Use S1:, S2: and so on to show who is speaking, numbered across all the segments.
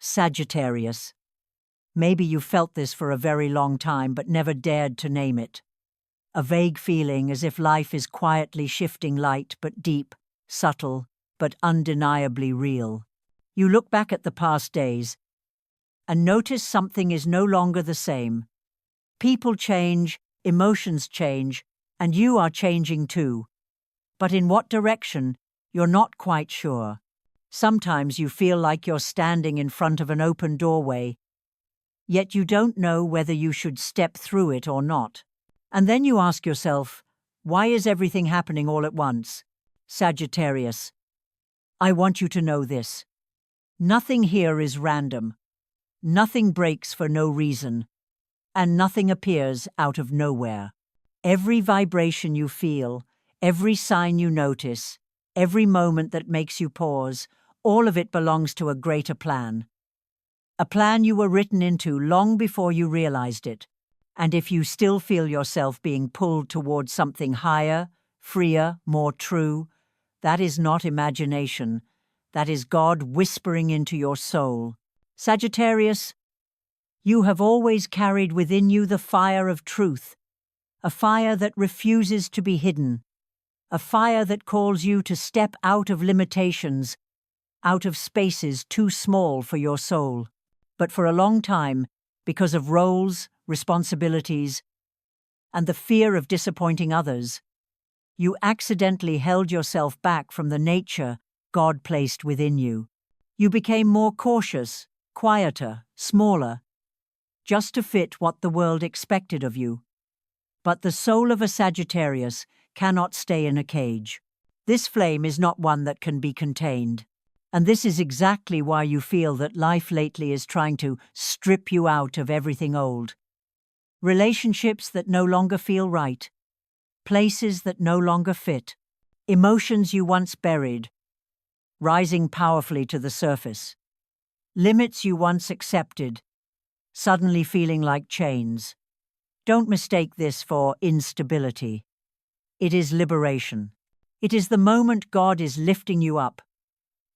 S1: Sagittarius. Maybe you felt this for a very long time but never dared to name it. A vague feeling as if life is quietly shifting, light but deep, subtle but undeniably real. You look back at the past days and notice something is no longer the same. People change, emotions change, and you are changing too. But in what direction, you're not quite sure. Sometimes you feel like you're standing in front of an open doorway, yet you don't know whether you should step through it or not. And then you ask yourself, why is everything happening all at once? Sagittarius, I want you to know this. Nothing here is random. Nothing breaks for no reason, and nothing appears out of nowhere. Every vibration you feel, every sign you notice, every moment that makes you pause, all of it belongs to a greater plan. A plan you were written into long before you realized it. And if you still feel yourself being pulled towards something higher, freer, more true, that is not imagination. That is God whispering into your soul. Sagittarius, you have always carried within you the fire of truth, a fire that refuses to be hidden, a fire that calls you to step out of limitations, out of spaces too small for your soul. But for a long time, because of roles, responsibilities, and the fear of disappointing others, you accidentally held yourself back from the nature God placed within you. You became more cautious, quieter, smaller, just to fit what the world expected of you. But the soul of a Sagittarius cannot stay in a cage. This flame is not one that can be contained. And this is exactly why you feel that life lately is trying to strip you out of everything old. Relationships that no longer feel right. Places that no longer fit. Emotions you once buried, rising powerfully to the surface. Limits you once accepted, suddenly feeling like chains. Don't mistake this for instability. It is liberation. It is the moment God is lifting you up,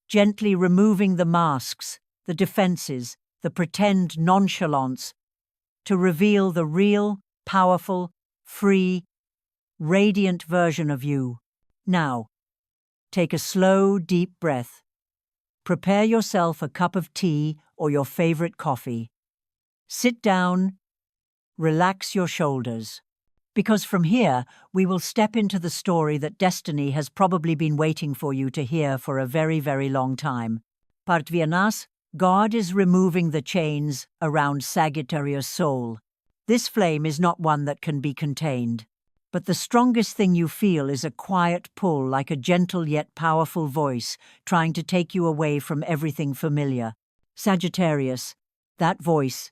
S1: gently removing the masks, the defenses, the pretend nonchalance, to reveal the real, powerful, free, radiant version of you. Now, take a slow, deep breath. Prepare yourself a cup of tea or your favorite coffee. Sit down, relax your shoulders. Because from here, we will step into the story that destiny has probably been waiting for you to hear for a very, very long time. Partviernas, God is removing the chains around Sagittarius' soul. This flame is not one that can be contained. But the strongest thing you feel is a quiet pull, like a gentle yet powerful voice trying to take you away from everything familiar. Sagittarius, that voice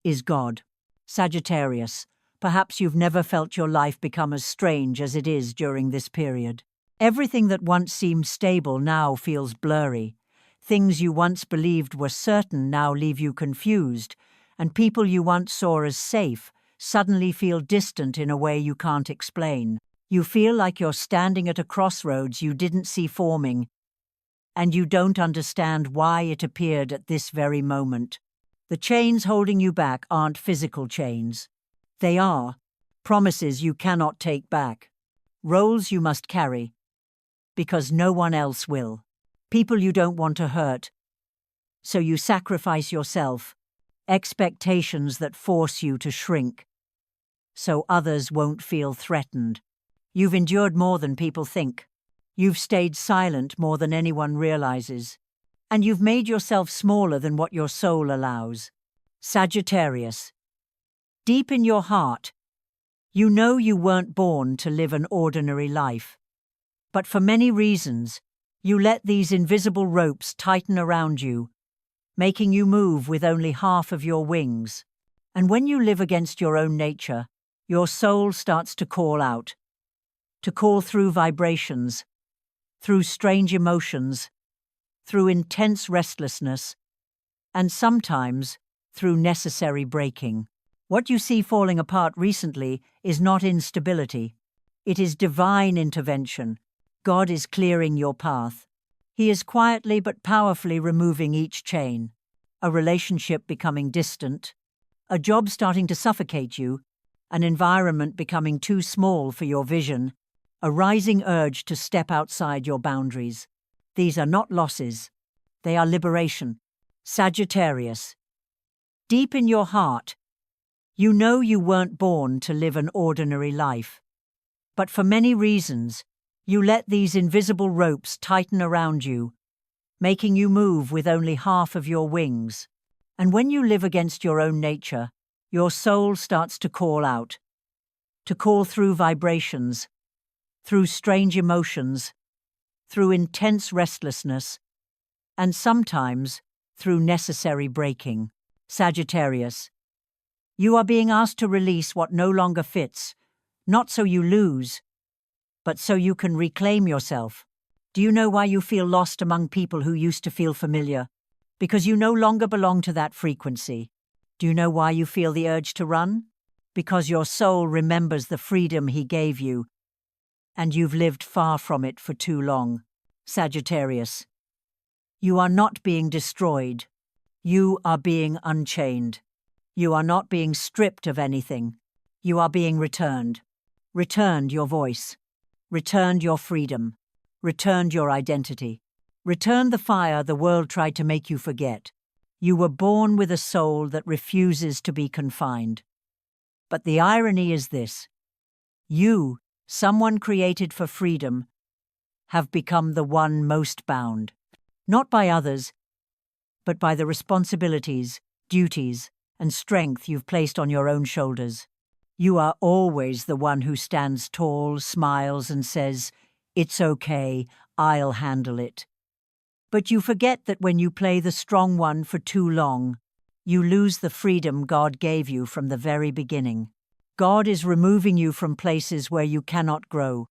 S1: is God. Sagittarius, perhaps you've never felt your life become as strange as it is during this period. Everything that once seemed stable now feels blurry. Things you once believed were certain now leave you confused, and people you once saw as safe suddenly feel distant in a way you can't explain. You feel like you're standing at a crossroads you didn't see forming, and you don't understand why it appeared at this very moment. The chains holding you back aren't physical chains. They are promises you cannot take back, roles you must carry, because no one else will, people you don't want to hurt, so you sacrifice yourself, expectations that force you to shrink, so others won't feel threatened. You've endured more than people think. You've stayed silent more than anyone realizes. And you've made yourself smaller than what your soul allows. Sagittarius, deep in your heart, you know you weren't born to live an ordinary life. But for many reasons, you let these invisible ropes tighten around you, making you move with only half of your wings. And when you live against your own nature, your soul starts to call out, to call through vibrations, through strange emotions, through intense restlessness, and sometimes through necessary breaking. What you see falling apart recently is not instability. It is divine intervention. God is clearing your path. He is quietly but powerfully removing each chain. a relationship becoming distant, a job starting to suffocate you, an environment becoming too small for your vision, a rising urge to step outside your boundaries. These are not losses. They are liberation. Sagittarius. Deep in your heart, you know you weren't born to live an ordinary life. But for many reasons, you let these invisible ropes tighten around you, making you move with only half of your wings. And when you live against your own nature, your soul starts to call out, to call through vibrations, through strange emotions, through intense restlessness, and sometimes through necessary breaking. Sagittarius. You are being asked to release what no longer fits, not so you lose, but so you can reclaim yourself. Do you know why you feel lost among people who used to feel familiar? Because you no longer belong to that frequency. Do you know why you feel the urge to run? Because your soul remembers the freedom he gave you, and you've lived far from it for too long. Sagittarius. You are not being destroyed. You are being unchained. You are not being stripped of anything. You are being returned. Returned your voice. Returned your freedom. Returned your identity. Returned the fire the world tried to make you forget. You were born with a soul that refuses to be confined. But the irony is this. You, someone created for freedom, have become the one most bound. Not by others, but by the responsibilities, duties, and strength you've placed on your own shoulders. You are always the one who stands tall, smiles, and says, "It's okay, I'll handle it." But you forget that when you play the strong one for too long, you lose the freedom God gave you from the very beginning. God is removing you from places where you cannot grow,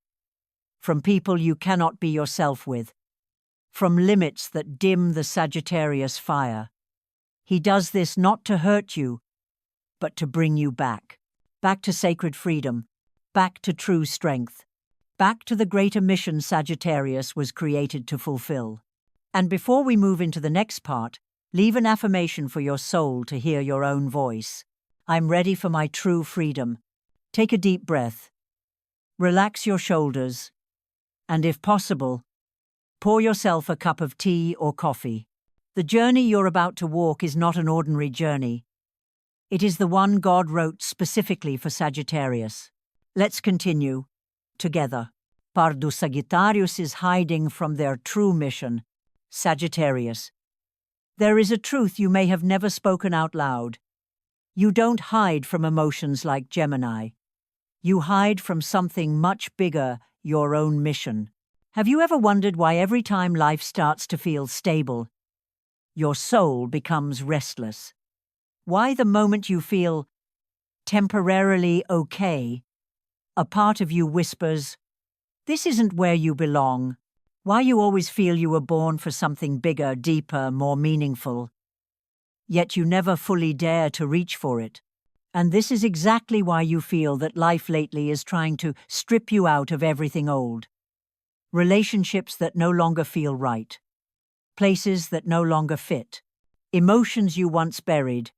S1: from people you cannot be yourself with, from limits that dim the Sagittarius fire. He does this not to hurt you, but to bring you back. Back to sacred freedom, back to true strength, back to the greater mission Sagittarius was created to fulfill. And before we move into the next part, leave an affirmation for your soul to hear your own voice. I'm ready for my true freedom. Take a deep breath. Relax your shoulders. And if possible, pour yourself a cup of tea or coffee. The journey you're about to walk is not an ordinary journey. It is the one God wrote specifically for Sagittarius. Let's continue together. Pardo Sagittarius is hiding from their true mission. Sagittarius. There is a truth you may have never spoken out loud. You don't hide from emotions like Gemini. You hide from something much bigger, your own mission. Have you ever wondered why every time life starts to feel stable, your soul becomes restless? Why the moment you feel temporarily okay, a part of you whispers, "This isn't where you belong." Why you always feel you were born for something bigger, deeper, more meaningful, yet you never fully dare to reach for it. And this is exactly why you feel that life lately is trying to strip you out of everything old. Relationships that no longer feel right. Places that no longer fit. Emotions you once buried,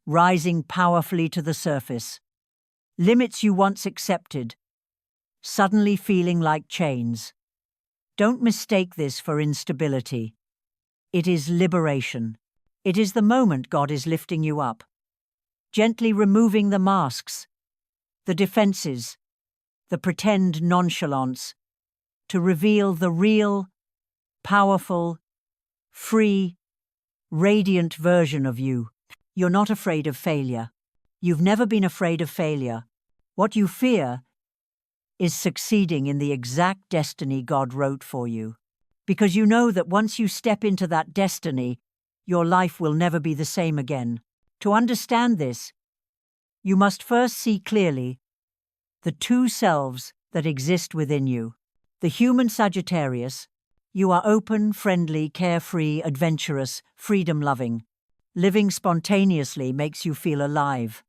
S1: rising powerfully to the surface. Limits you once accepted, suddenly feeling like chains. Don't mistake this for instability. It is liberation. It is the moment God is lifting you up, gently removing the masks, the defenses, the pretend nonchalance, to reveal the real, powerful, free, radiant version of you. You're not afraid of failure. You've never been afraid of failure. What you fear is succeeding in the exact destiny God wrote for you. Because you know that once you step into that destiny, your life will never be the same again. To understand this, you must first see clearly the two selves that exist within you. The human Sagittarius, you are open, friendly, carefree, adventurous, freedom-loving. Living spontaneously makes you feel alive.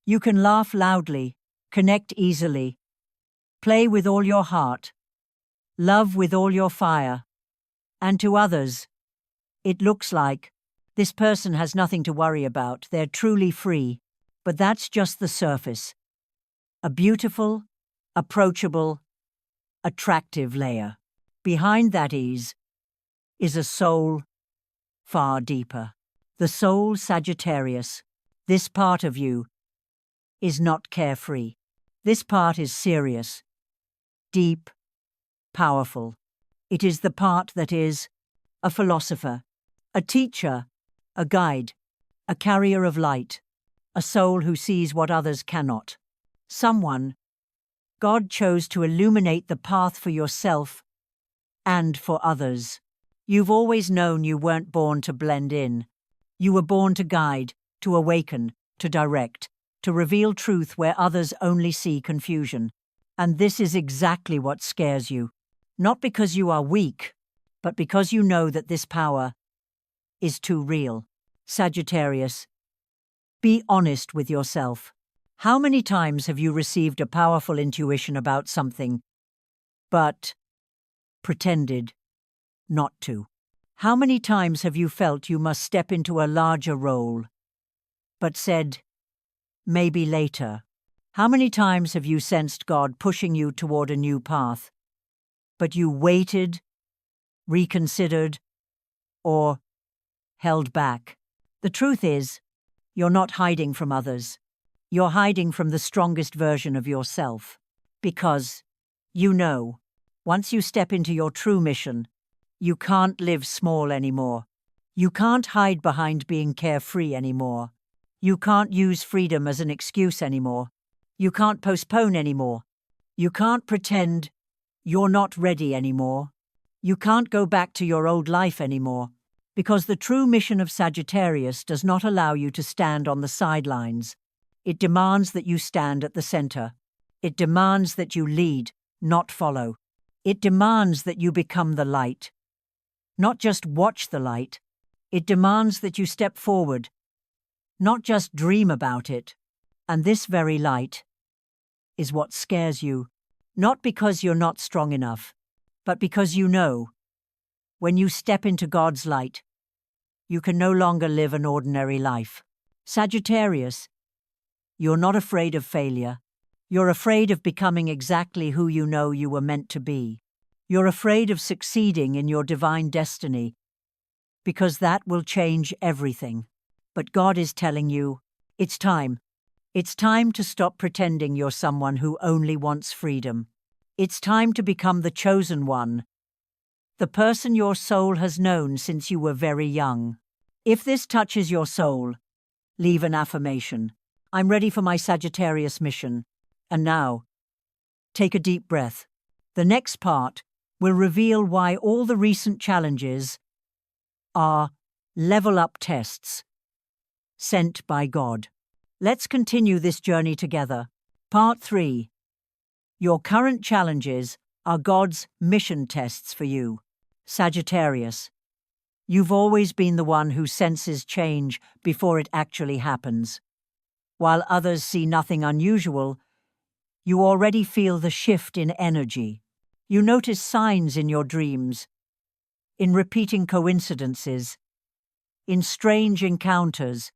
S1: You can laugh loudly, connect easily, play with all your heart, love with all your fire. And to others, it looks like This person has nothing to worry about. They're truly free. But that's just the surface. A beautiful, approachable, attractive layer. Behind that ease is a soul far deeper. The soul Sagittarius. This part of you is not carefree. This part is serious, deep, powerful. It is the part that is a philosopher, a teacher, a guide, a carrier of light, a soul who sees what others cannot. Someone God chose to illuminate the path for yourself and for others. You've always known you weren't born to blend in. You were born to guide, to awaken, to direct, to reveal truth where others only see confusion. And this is exactly what scares you. Not because you are weak, but because you know that this power is too real. Sagittarius, be honest with yourself. How many times have you received a powerful intuition about something, but pretended not to? How many times have you felt you must step into a larger role, but said, maybe later? How many times have you sensed God pushing you toward a new path, but you waited, reconsidered, or held back? The truth is, you're not hiding from others. You're hiding from the strongest version of yourself. Because, you know, once you step into your true mission, you can't live small anymore. You can't hide behind being carefree anymore. You can't use freedom as an excuse anymore. You can't postpone anymore. You can't pretend you're not ready anymore. You can't go back to your old life anymore. Because the true mission of Sagittarius does not allow you to stand on the sidelines. It demands that you stand at the center. It demands that you lead, not follow. It demands that you become the light. Not just watch the light. It demands that you step forward, not just dream about it. And this very light is what scares you, not because you're not strong enough, but because you know, when you step into God's light, you can no longer live an ordinary life. Sagittarius, you're not afraid of failure. You're afraid of becoming exactly who you know you were meant to be. You're afraid of succeeding in your divine destiny, because that will change everything. But God is telling you, it's time. It's time to stop pretending you're someone who only wants freedom. It's time to become the chosen one, the person your soul has known since you were very young. If this touches your soul, leave an affirmation. I'm ready for my Sagittarius mission. And now, take a deep breath. The next part will reveal why all the recent challenges are level-up tests sent by God. Let's continue this journey together. Part 3. Your current challenges are God's mission tests for you. Sagittarius, you've always been the one who senses change before it actually happens. While others see nothing unusual, you already feel the shift in energy. You notice signs in your dreams, in repeating coincidences, in strange encounters,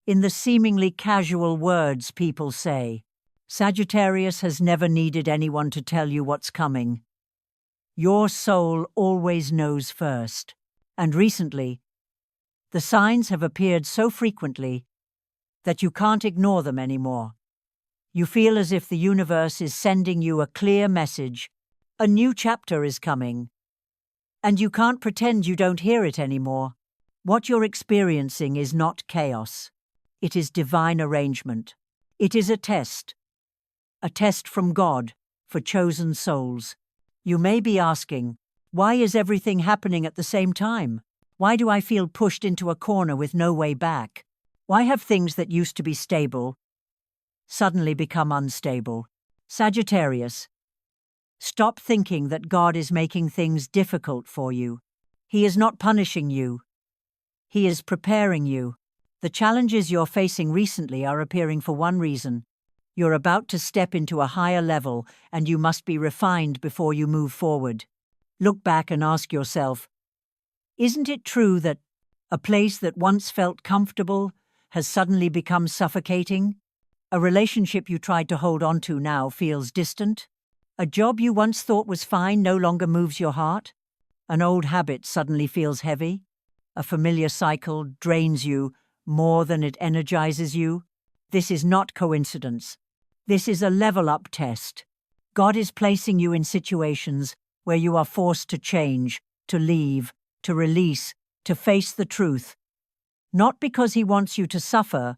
S1: in the seemingly casual words people say. Sagittarius has never needed anyone to tell you what's coming. Your soul always knows first. And recently, the signs have appeared so frequently that you can't ignore them anymore. You feel as if the universe is sending you a clear message. A new chapter is coming. And you can't pretend you don't hear it anymore. What you're experiencing is not chaos. It is divine arrangement. It is a test from God for chosen souls. You may be asking, why is everything happening at the same time? Why do I feel pushed into a corner with no way back? Why have things that used to be stable suddenly become unstable? Sagittarius, stop thinking that God is making things difficult for you. He is not punishing you. He is preparing you. The challenges you're facing recently are appearing for one reason. You're about to step into a higher level, and you must be refined before you move forward. Look back and ask yourself, isn't it true that A place that once felt comfortable has suddenly become suffocating. A relationship you tried to hold on to now feels distant. A job you once thought was fine no longer moves your heart. An old habit suddenly feels heavy. A familiar cycle drains you more than it energizes you. This is not coincidence. This is a level-up test. God is placing you in situations where you are forced to change, to leave, to release, to face the truth. Not because He wants you to suffer,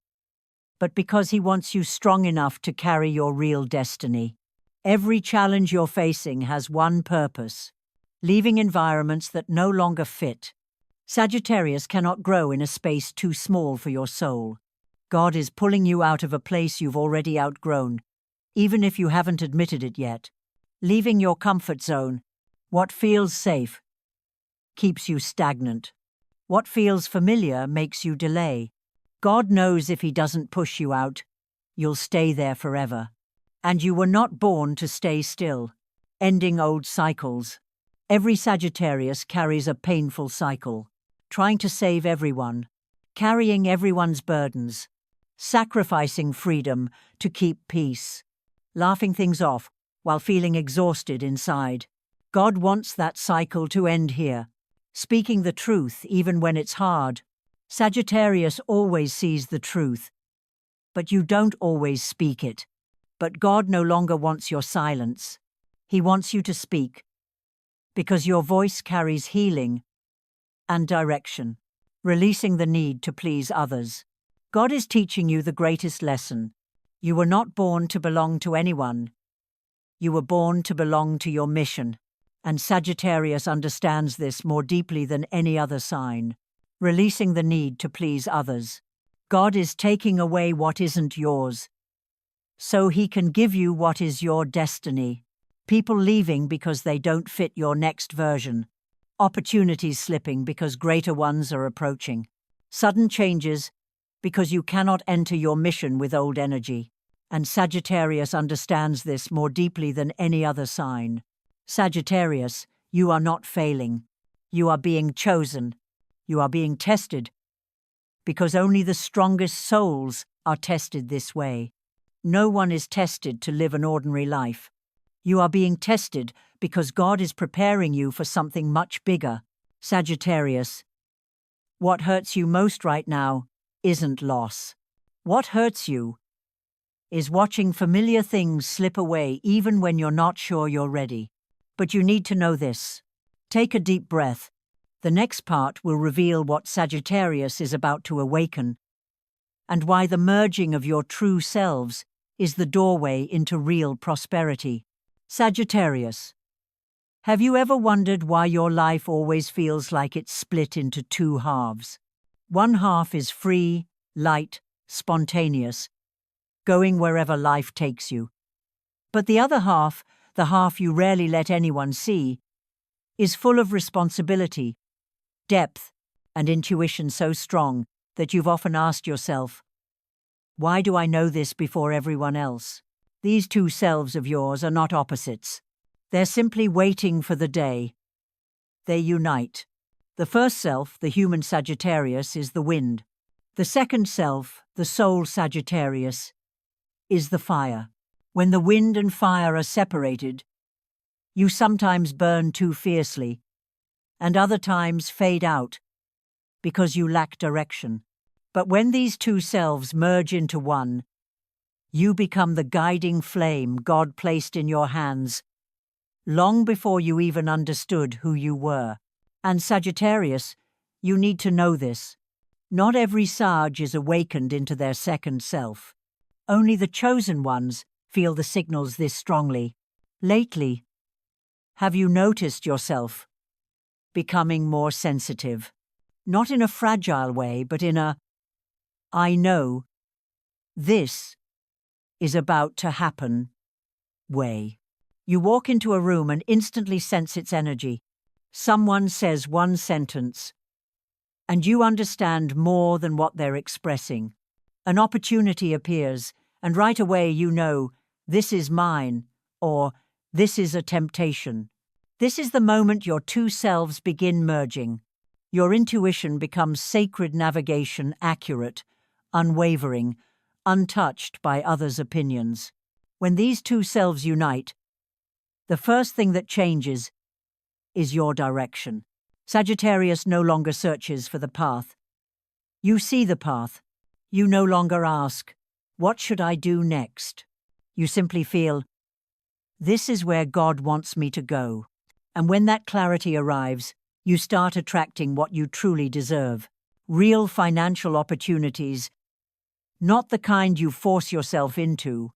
S1: but because He wants you strong enough to carry your real destiny. Every challenge you're facing has one purpose: leaving environments that no longer fit. Sagittarius cannot grow in a space too small for your soul. God is pulling you out of a place you've already outgrown, even if you haven't admitted it yet. Leaving your comfort zone, what feels safe, keeps you stagnant. What feels familiar makes you delay. God knows if He doesn't push you out, you'll stay there forever. And you were not born to stay still, ending old cycles. Every Sagittarius carries a painful cycle, trying to save everyone, carrying everyone's burdens, sacrificing freedom to keep peace, laughing things off while feeling exhausted inside. God wants that cycle to end here, speaking the truth even when it's hard. Sagittarius always sees the truth, but you don't always speak it. But God no longer wants your silence. He wants you to speak, because your voice carries healing and direction, releasing the need to please others. God is teaching you the greatest lesson. You were not born to belong to anyone. You were born to belong to your mission. And Sagittarius understands this more deeply than any other sign, releasing the need to please others. God is taking away what isn't yours, so He can give you what is your destiny. People leaving because they don't fit your next version. Opportunities slipping because greater ones are approaching. Sudden changes because you cannot enter your mission with old energy. And Sagittarius understands this more deeply than any other sign. Sagittarius, you are not failing. You are being chosen. You are being tested, because only the strongest souls are tested this way. No one is tested to live an ordinary life. You are being tested because God is preparing you for something much bigger. Sagittarius, what hurts you most right now isn't loss. What hurts you is watching familiar things slip away even when you're not sure you're ready. But you need to know this. Take a deep breath. The next part will reveal what Sagittarius is about to awaken, and why the merging of your true selves is the doorway into real prosperity. Sagittarius, have you ever wondered why your life always feels like it's split into two halves? One half is free, light, spontaneous, going wherever life takes you. But the other half, the half you rarely let anyone see, is full of responsibility, depth, and intuition so strong that you've often asked yourself, why do I know this before everyone else? These two selves of yours are not opposites. They're simply waiting for the day they unite. The first self, the human Sagittarius, is the wind. The second self, the soul Sagittarius, is the fire. When the wind and fire are separated, you sometimes burn too fiercely, and other times fade out because you lack direction. But when these two selves merge into one, you become the guiding flame God placed in your hands long before you even understood who you were. And Sagittarius, you need to know this. Not every Sag is awakened into their second self. Only the chosen ones feel the signals this strongly. Lately, have you noticed yourself becoming more sensitive? Not in a fragile way, but in a, I know this is about to happen way. You walk into a room and instantly sense its energy. Someone says one sentence, and you understand more than what they're expressing. An opportunity appears, and right away you know, this is mine, or this is a temptation. This is the moment your two selves begin merging. Your intuition becomes sacred navigation, accurate, unwavering, untouched by others' opinions. When these two selves unite, the first thing that changes is your direction. Sagittarius no longer searches for the path. You see the path. You no longer ask, "What should I do next?" You simply feel, "This is where God wants me to go." And when that clarity arrives, you start attracting what you truly deserve. Real financial opportunities, not the kind you force yourself into,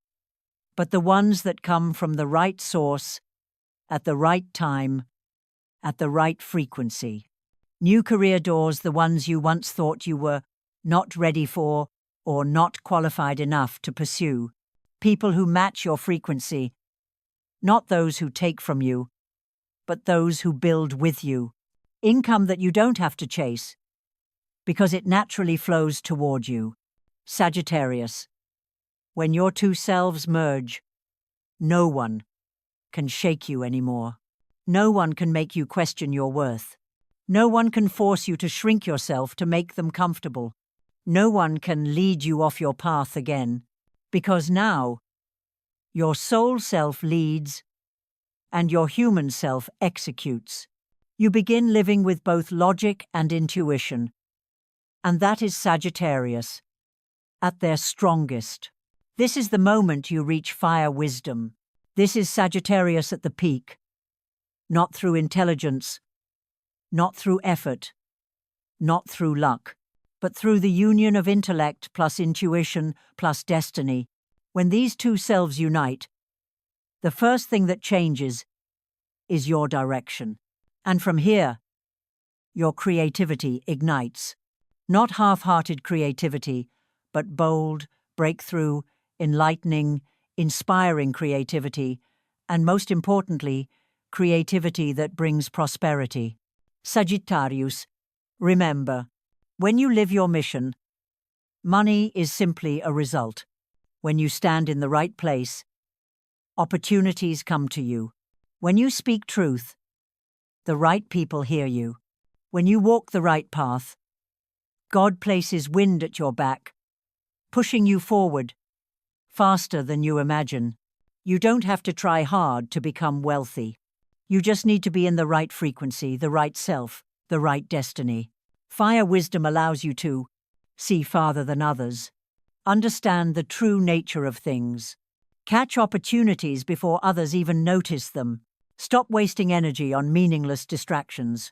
S1: but the ones that come from the right source, at the right time, at the right frequency. New career doors, the ones you once thought you were not ready for or not qualified enough to pursue. People who match your frequency, not those who take from you, but those who build with you. Income that you don't have to chase, because it naturally flows toward you. Sagittarius, when your two selves merge, no one can shake you anymore. No one can make you question your worth. No one can force you to shrink yourself to make them comfortable. No one can lead you off your path again, because now your soul self leads and your human self executes. You begin living with both logic and intuition, and that is Sagittarius at their strongest. This is the moment you reach fire wisdom. This is Sagittarius at the peak, not through intelligence, not through effort, not through luck, but through the union of intellect plus intuition plus destiny. When these two selves unite, the first thing that changes is your direction. And from here, your creativity ignites. Not half-hearted creativity, but bold, breakthrough, enlightening, inspiring creativity, and most importantly, creativity that brings prosperity. Sagittarius, remember, when you live your mission, money is simply a result. When you stand in the right place, opportunities come to you. When you speak truth, the right people hear you. When you walk the right path, God places wind at your back, pushing you forward, faster than you imagine. You don't have to try hard to become wealthy. You just need to be in the right frequency, the right self, the right destiny. Fire wisdom allows you to see farther than others, understand the true nature of things, catch opportunities before others even notice them, stop wasting energy on meaningless distractions.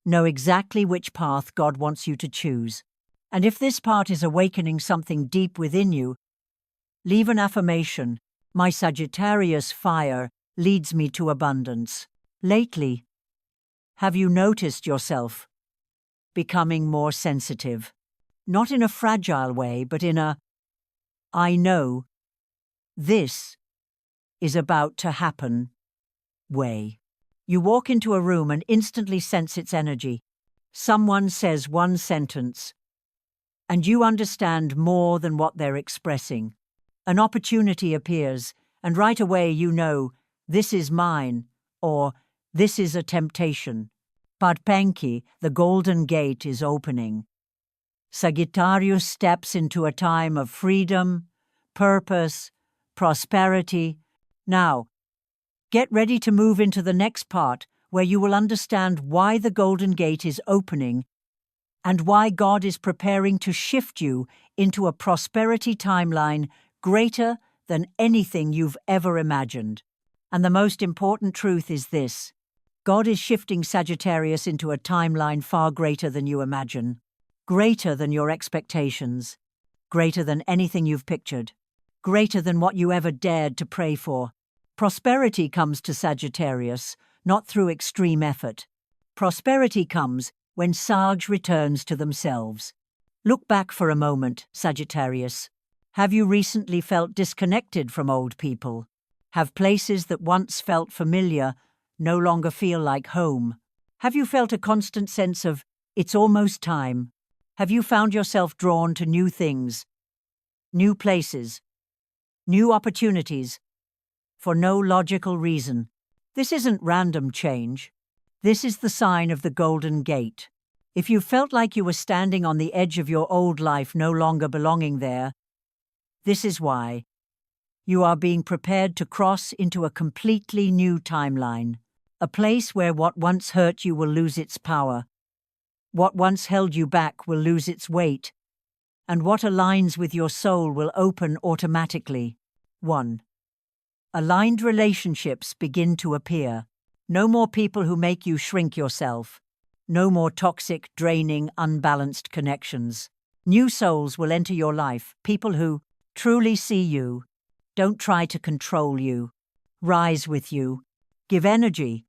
S1: Know exactly which path God wants you to choose. And if this part is awakening something deep within you, leave an affirmation. My Sagittarius fire leads me to abundance. Lately, have you noticed yourself becoming more sensitive? Not in a fragile way, but in a, "I know this is about to happen" way. You walk into a room and instantly sense its energy. Someone says one sentence, and you understand more than what they're expressing. An opportunity appears, and right away you know, "This is mine," or "This is a temptation." Parpenki, the golden gate is opening. Sagittarius steps into a time of freedom, purpose, prosperity. Now, get ready to move into the next part where you will understand why the golden gate is opening and why God is preparing to shift you into a prosperity timeline greater than anything you've ever imagined. And the most important truth is this: God is shifting Sagittarius into a timeline far greater than you imagine, greater than your expectations, greater than anything you've pictured, greater than what you ever dared to pray for. Prosperity comes to Sagittarius, not through extreme effort. Prosperity comes when Sag returns to themselves. Look back for a moment, Sagittarius. Have you recently felt disconnected from old people? Have places that once felt familiar no longer feel like home? Have you felt a constant sense of, "It's almost time"? Have you found yourself drawn to new things, new places, new opportunities, for no logical reason? This isn't random change. This is the sign of the Golden Gate. If you felt like you were standing on the edge of your old life, no longer belonging there, this is why. You are being prepared to cross into a completely new timeline, a place where what once hurt you will lose its power, what once held you back will lose its weight, and what aligns with your soul will open automatically. 1. Aligned relationships begin to appear. No more people who make you shrink yourself. No more toxic, draining, unbalanced connections. New souls will enter your life, people who truly see you, don't try to control you, rise with you, give energy.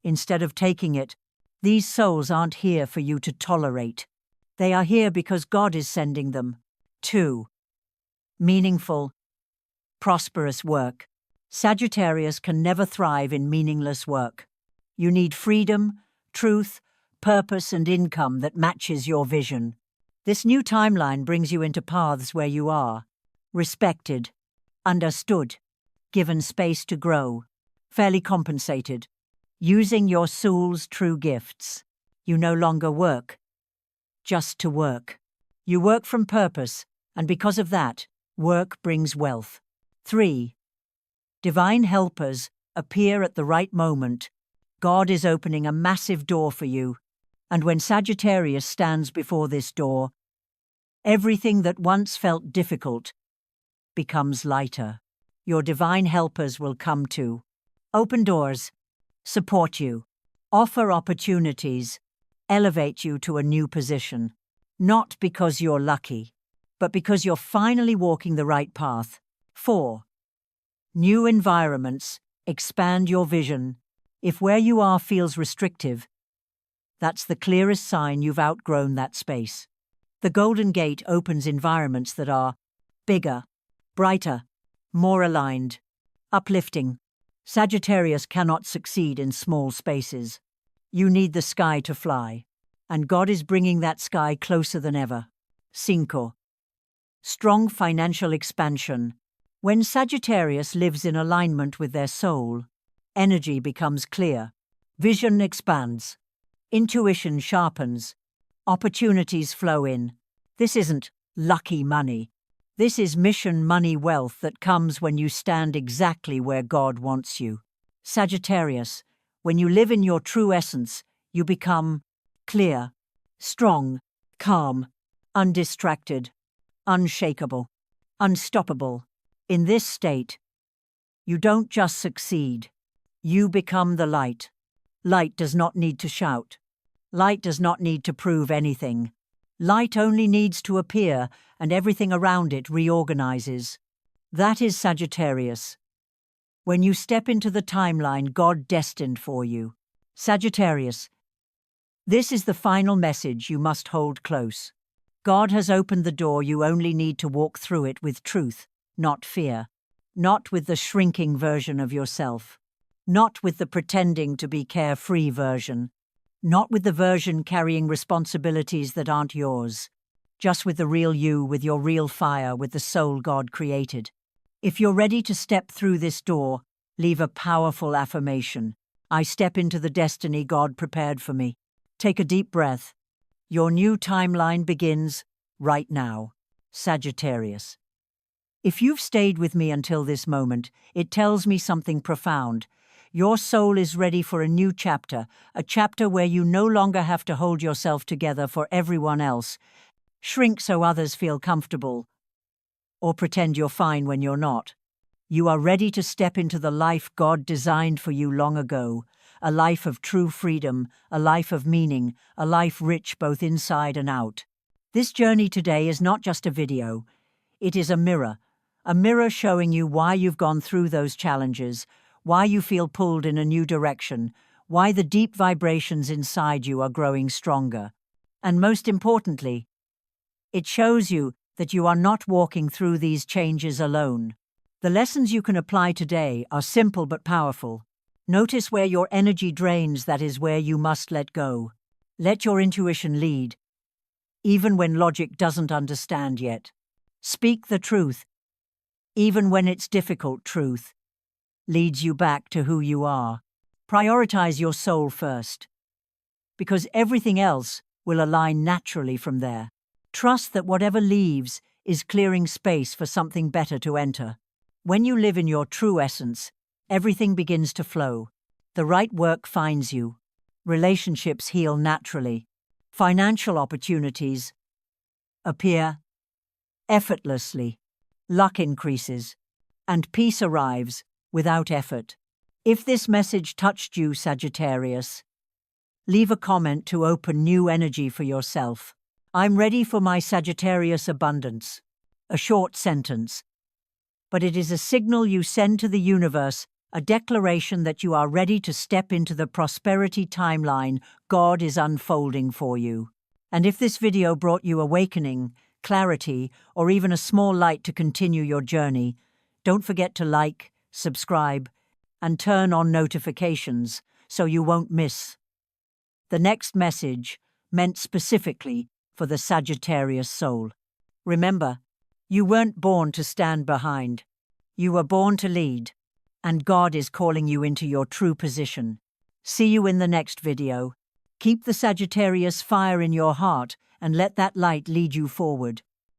S1: Instead of taking it, these souls aren't here for you to tolerate. They are here because God is sending them. 2. Meaningful, prosperous work. Sagittarius can never thrive in meaningless work. You need freedom, truth, purpose, and income that matches your vision. This new timeline brings you into paths where you are respected, understood, given space to grow, fairly compensated, using your soul's true gifts. You no longer work just to work. You work from purpose, and because of that, work brings wealth. 3. Divine helpers appear at the right moment. God is opening a massive door for you, and when Sagittarius stands before this door, everything that once felt difficult becomes lighter. Your divine helpers will come to open doors, support you, offer opportunities, elevate you to a new position, not because you're lucky, but because you're finally walking the right path. 4. New environments expand your vision. If where you are feels restrictive, that's the clearest sign you've outgrown that space. The Golden Gate opens environments that are bigger, brighter, more aligned, uplifting. Sagittarius cannot succeed in small spaces. You need the sky to fly, and God is bringing that sky closer than ever. 5. Strong financial expansion. When Sagittarius lives in alignment with their soul, energy becomes clear, vision expands, intuition sharpens, opportunities flow in. This isn't lucky money. This is mission money wealth that comes when you stand exactly where God wants you. Sagittarius, when you live in your true essence, you become clear, strong, calm, undistracted, unshakable, unstoppable. In this state, you don't just succeed, you become the light. Light does not need to shout. Light does not need to prove anything. Light only needs to appear, and everything around it reorganizes. That is Sagittarius. When you step into the timeline God destined for you. Sagittarius, this is the final message you must hold close. God has opened the door, you only need to walk through it with truth, not fear. Not with the shrinking version of yourself. Not with the pretending to be carefree version. Not with the version carrying responsibilities that aren't yours. Just with the real you, with your real fire, with the soul God created. If you're ready to step through this door, leave a powerful affirmation. I step into the destiny God prepared for me. Take a deep breath. Your new timeline begins right now. Sagittarius. If you've stayed with me until this moment, it tells me something profound. Your soul is ready for a new chapter, a chapter where you no longer have to hold yourself together for everyone else, shrink so others feel comfortable, or pretend you're fine when you're not. You are ready to step into the life God designed for you long ago, a life of true freedom, a life of meaning, a life rich both inside and out. This journey today is not just a video. It is a mirror showing you why you've gone through those challenges, why you feel pulled in a new direction, why the deep vibrations inside you are growing stronger. And most importantly, it shows you that you are not walking through these changes alone. The lessons you can apply today are simple but powerful. Notice where your energy drains, that is where you must let go. Let your intuition lead, even when logic doesn't understand yet. Speak the truth, even when it's difficult. Truth leads you back to who you are. Prioritize your soul first, because everything else will align naturally from there. Trust that whatever leaves is clearing space for something better to enter. When you live in your true essence, everything begins to flow. The right work finds you. Relationships heal naturally. Financial opportunities appear effortlessly. Luck increases, and peace arrives without effort. If this message touched you, Sagittarius, leave a comment to open new energy for yourself. I'm ready for my Sagittarius abundance. A short sentence. But it is a signal you send to the universe, a declaration that you are ready to step into the prosperity timeline God is unfolding for you. And if this video brought you awakening, clarity, or even a small light to continue your journey, don't forget to like, subscribe, and turn on notifications so you won't miss the next message meant specifically for the Sagittarius soul. Remember, you weren't born to stand behind. You were born to lead, and God is calling you into your true position. See you in the next video. Keep the Sagittarius fire in your heart and let that light lead you forward.